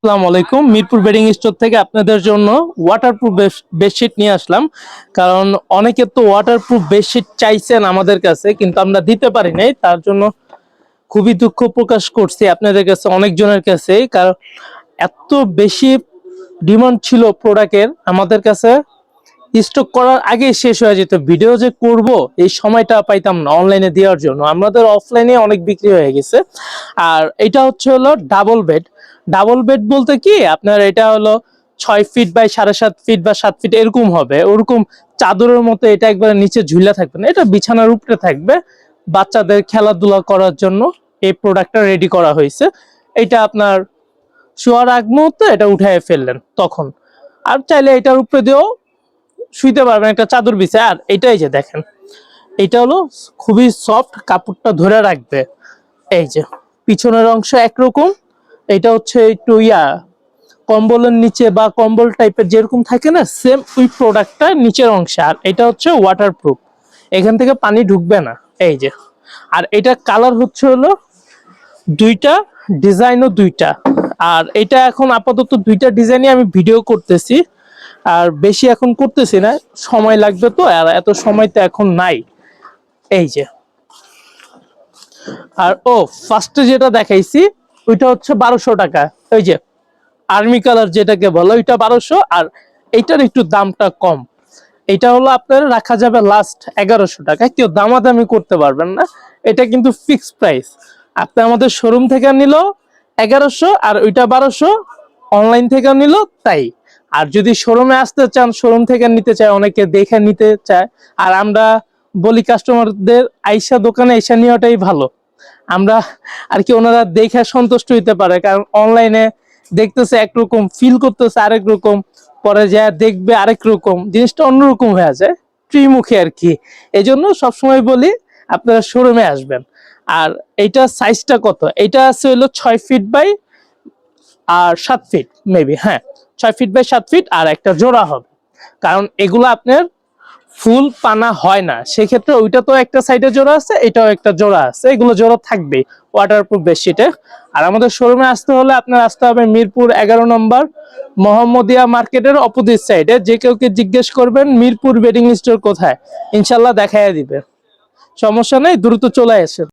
আসসালামু আলাইকুম। Mirpur bedding store থেকে আপনাদের জন্য ওয়াটারপ্রুফ বেডশিট নিয়ে আসলাম। কারণ অনেকে তো ওয়াটারপ্রুফ বেডশিট চাইছেন আমাদের কাছে, কিন্তু আমরা দিতে পারি নাই। তার জন্য খুবই দুঃখ প্রকাশ করছি আপনাদের কাছে, অনেকজনের কাছে। কারণ এত বেশি ডিমান্ড ছিল প্রোডাক্টের, আমাদের কাছে স্টক করার আগে শেষ হয়ে যেত। ভিডিও যে করব এই সময়টা পাইতাম না অনলাইনে দেওয়ার জন্য। আমাদের অফলাইনে অনেক বিক্রি হয়ে গেছে। আর এটা হলো ডাবল বেড। ডাবল বেড বলতে কি আপনার এটা হলো 6 ফিট বাই 7.5 ফিট বা 7 ফিট এরকম হবে। ওরকম চাদরের মতো এটা একবারে নিচে ঝুলে থাকবে না, এটা বিছানার উপরে থাকবে। বাচ্চাদের খেলাধুলা করার জন্য এই প্রোডাক্টটা রেডি করা হয়েছে। এটা আপনার শোয়ার আগ মুহূর্তে এটা উঠায় ফেললেন তখন, আর চাইলে এটার উপরে দিয়েও শুইতে পারবেন একটা চাদর বিছায়। আর এটাই যে দেখেন, এটা হলো খুবই সফট, কাপড়টা ধরে রাখবে। এই যে পিছনের অংশ একরকম, এটা হচ্ছে একটু কম্বলের নিচে বা কম্বল টাইপের যেরকম থাকে না, সেম ওই প্রোডাক্টটা নিচের অংশে। আর এটা হচ্ছে ওয়াটারপ্রুফ, এখান থেকে পানি ঢুকবে না। এই যে, আর এটা কালার হলো দুইটা, ডিজাইনও দুইটা। আর এটা এখন আপাতত দুইটা ডিজাইনই আমি ভিডিও করতেছি, আর বেশি এখন করতেছি না, সময় লাগবে তো, আর এত সময় তো এখন নাই। এই যে, আর ফার্স্টে যেটা দেখাইছি ওইটা হচ্ছে 1200 টাকা। ওই যে আর্মি কালার যেটাকে বলো, ওইটা 1200। আর এইটার একটু দামটা কম, এটা হলো আপনার রাখা যাবে লাস্ট 1100 টাকা। কেউ দামাদামি করতে পারবেন না, এটা কিন্তু ফিক্সড প্রাইস। আপনি আমাদের শোরুম থেকে নিল 1100, আর ওইটা 1200। অনলাইন থেকে নিল তাই। আর যদি শোরুমে আসতে চান, শোরুম থেকে নিতে চায়, অনেকে দেখে নিতে চায়। আর আমরা বলি কাস্টমারদের আইসা দোকানে আইসা নেওয়াটাই ভালো। আমরা আর কি ওনারা দেখে সন্তুষ্ট হইতে পারে, কারণ অনলাইনে দেখতেছে একরকম, ফিল করতেছে আরেক রকম, পরে যা দেখবে আরেক রকম, জিনিসটা অন্যরকম হয়ে যায় ত্রিমুখী আর কি। এই জন্য সবসময় বলি আপনারা শোরুমে আসবেন। আর এইটা সাইজটা কত, এটা আছে হলো 6 ফিট বাই 7 ফিট, মেবি, হ্যাঁ 6 ফিট বাই 7 ফিট। আর একটা জোড়া হবে, কারণ এগুলো আপনার ফুল পানা হয় না, সেক্ষেত্রে ওইটা তো একটা সাইডে জোড়া আছে, এটাও একটা জোড়া আছে, এগুলো জোড়া থাকবে ওয়াটারপ্রুফ বেডশিটে। আর আমাদের শোরুমে আসতে হলে আপনার আসতে হবে মিরপুর 11 নম্বর মোহাম্মদিয়া মার্কেটের অপোজিট সাইডে। যে কেউকে জিজ্ঞেস করবেন মিরপুর বেডিং স্টোর কোথায়, ইনশাল্লাহ দেখাইয়া দিবে। সমস্যা নেই, দ্রুত চলে আসেন।